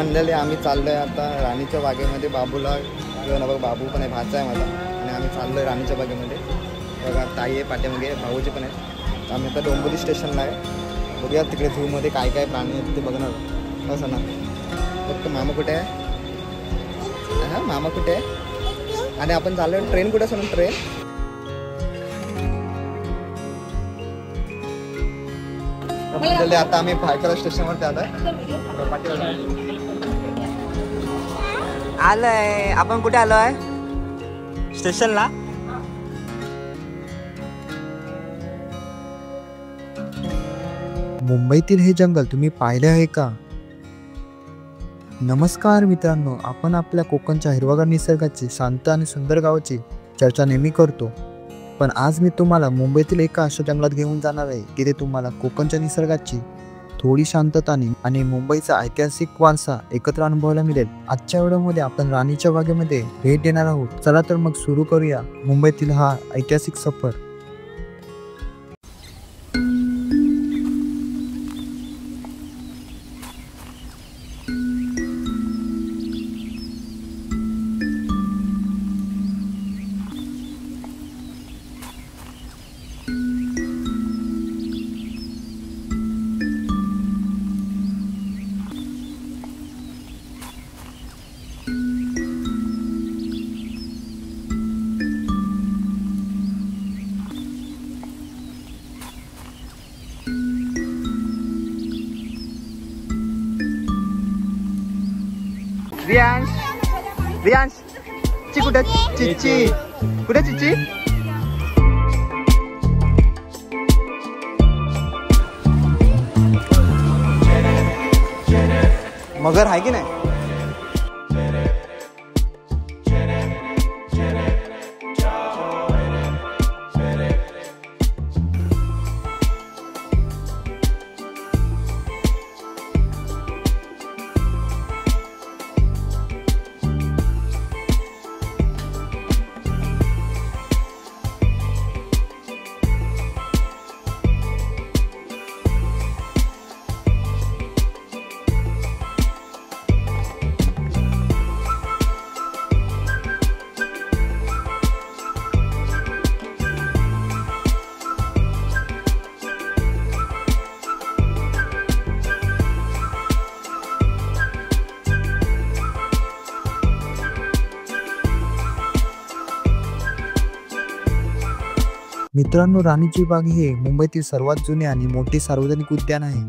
मंडळी आम्ही चाललोय आता राणीच्या बागेमध्ये. बाबूला घेऊन बघ, बाबू पण आहे, भाचा आहे माझा. आणि आम्ही चाललोय राणीच्या बागेमध्ये. बघा ताई आहे पाठीमागे, भाऊजी पण आहेत. आम्ही आता डोंबिवली स्टेशनला आहे. बघूया तिकडे झूमध्ये काय काय प्राणी आहेत ते बघणार असं ना. फक्त मामा कुठे आहे? हां मामा कुठे आहे? आणि आपण चाललोय ट्रेन कुठे असं ट्रेन. आता आम्ही भायखळा स्टेशनवरती आलोय. आपण कुठे आलोय? स्टेशनला. मुंबईतील हे जंगल तुम्ही पाहिले आहे का? नमस्कार मित्रांनो, आपण आपल्या कोकणच्या हिरवागार निसर्गाची, शांत आणि सुंदर गावाची चर्चा नेहमी करतो. पण आज मी तुम्हाला मुंबईतील एका अशा जंगलात घेऊन जाणार आहे की ते तुम्हाला कोकणच्या निसर्गाची थोडी शांतता आणि मुंबईचा ऐतिहासिक वारसा एकत्र अनुभवायला मिळेल. आजच्या व्हिडिओमध्ये आपण राणीच्या बागेमध्ये भेट देणार आहोत. चला तर मग सुरू करूया मुंबईतील हा ऐतिहासिक सफर. रियांश ची कुठे? चिच्ची कुठे? चिच्ची मगर आहे की नाही? मित्रांनो, राणीची बाग हे मुंबईतील सर्वात जुने आणि मोठे सार्वजनिक उद्यान आहे.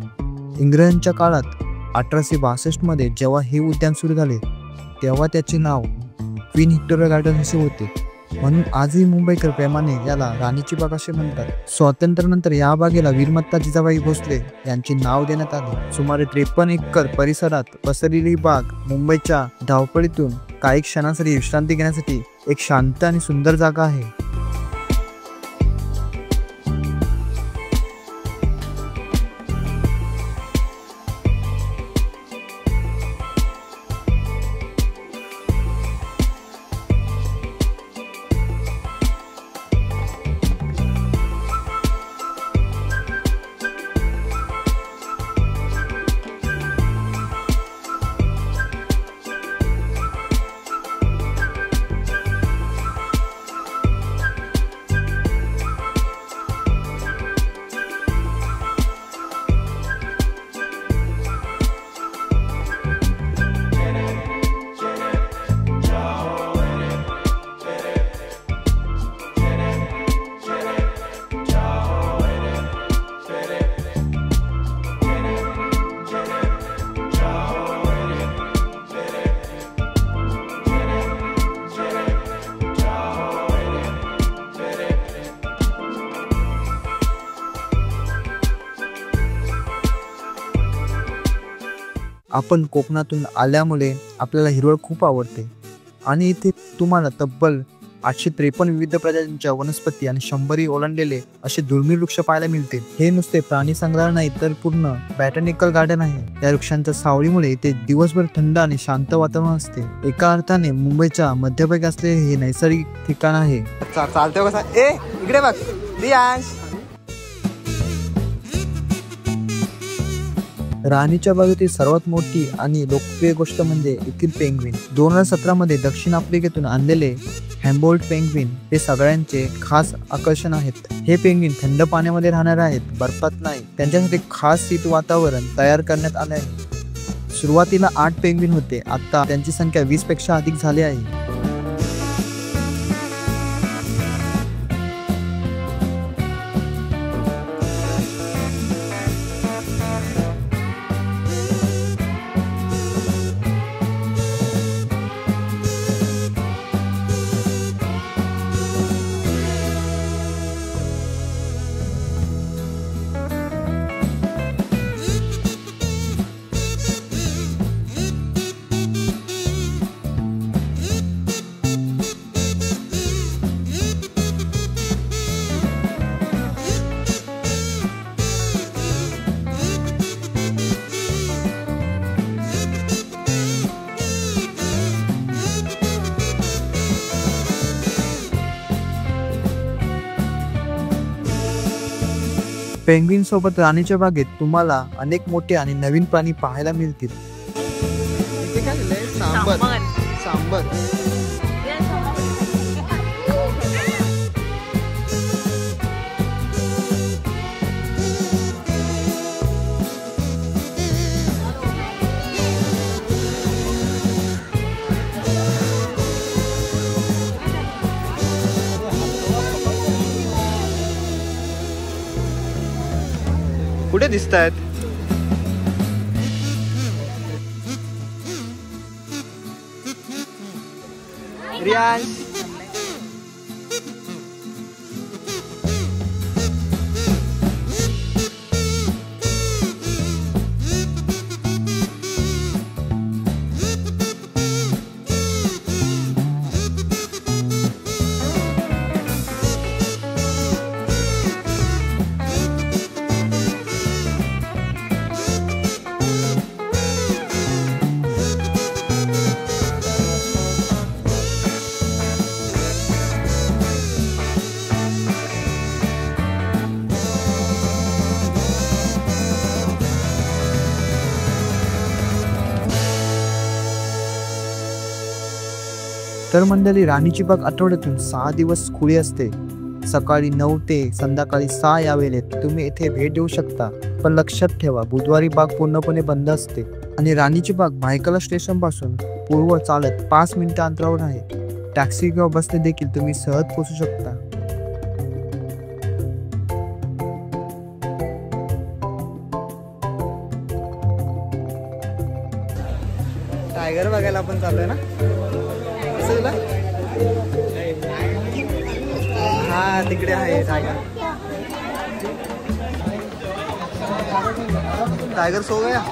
इंग्रजांच्या काळात 1862 मध्ये जेव्हा हे उद्यान सुरू झाले तेव्हा त्याचे नाव क्वीन व्हिक्टोरिया गार्डन असे होते. म्हणून आजही मुंबईकर प्रेमाने याला राणीची बाग असे म्हणतात. स्वातंत्र्यानंतर या बागेला वीरमाता जिजाबाई भोसले यांचे नाव देण्यात आले. सुमारे 53 एकर परिसरात पसरलेली ही बाग मुंबईच्या धावपळीतून काही क्षणांसाठी विश्रांती घेण्यासाठी एक शांत आणि सुंदर जागा आहे. आपण कोकणातून आल्यामुळे आपल्याला हिरवळ खूप आवडते आणि इथे तुम्हाला तब्बल 853 विविध प्रजातींच्या वनस्पती आणि 100 ओलांडलेले असे दुर्मिळ वृक्ष पाहायला मिळतील. हे नुसते प्राणी संग्रहालय नाही तर पूर्ण बॅटनिकल गार्डन आहे. या वृक्षांच्या सावलीमुळे इथे दिवसभर थंड आणि शांत वातावरण असते. एका अर्थाने मुंबईच्या मध्यभागी असलेले हे नैसर्गिक ठिकाण आहे. चालतंय कसा? ए इकडे बघ रियांश. राणीच्या बागेतील सर्वात मोठी आणि लोकप्रिय गोष्ट म्हणजे येथील पेंग्विन. 2017 मध्ये दक्षिण आफ्रिकेतून आणलेले हॅम्बोल्ट पेंग्विन हे सगळ्यांचे खास आकर्षण आहेत. हे पेंग्विन थंड पाण्यामध्ये राहणार आहेत, बर्फात नाही. त्यांच्यासाठी खास शीत वातावरण तयार करण्यात आले आहे. सुरुवातीला 8 पेंग्विन होते, आता त्यांची संख्या 20 पेक्षा अधिक झाली आहे. पेंग्विन सोबत राणीच्या बागेत तुम्हाला अनेक मोठे आणि नवीन प्राणी पाहायला मिळतील. इथे काय लिहिलंय? सांबर. सांबर. कुठे दिसत आहेत? रियान. तर मंडळी, राणीची बाग आठवड्यातून 6 दिवस खुली असते. सकाळी 9 ते संध्याकाळी 6 या वेळेत तुम्ही येथे भेट देऊ शकता. पण लक्षात ठेवा, बुधवारी बाग पूर्णपणे बंद असते. आणि राणीची बाग भायखला स्टेशन पासून पूर्व चालत 5 मिनिटं अंतरावर आहे. टॅक्सी किंवा बसने देखील तुम्ही सहज पोहोचू शकता. टायगर बघायला आपण चाललोय ना? हा, तिकडे आहे टायगर. टायगर सो गया.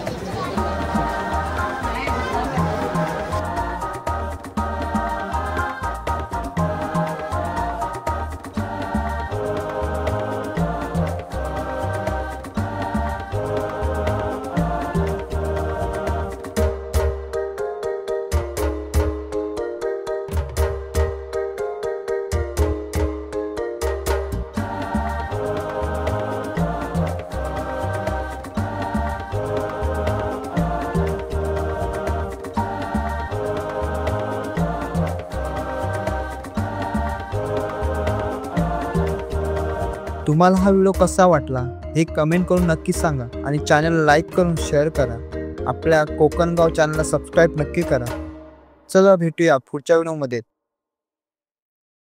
तुम्हाला हा व्हिडिओ कसा वाटला हे कमेंट करून नक्की सांगा. आणि चॅनलला लाईक करून शेअर करा. आपल्या कोकणगाव चॅनलला सबस्क्राईब नक्की करा. चला भेटूया पुढच्या व्हिडिओमध्ये.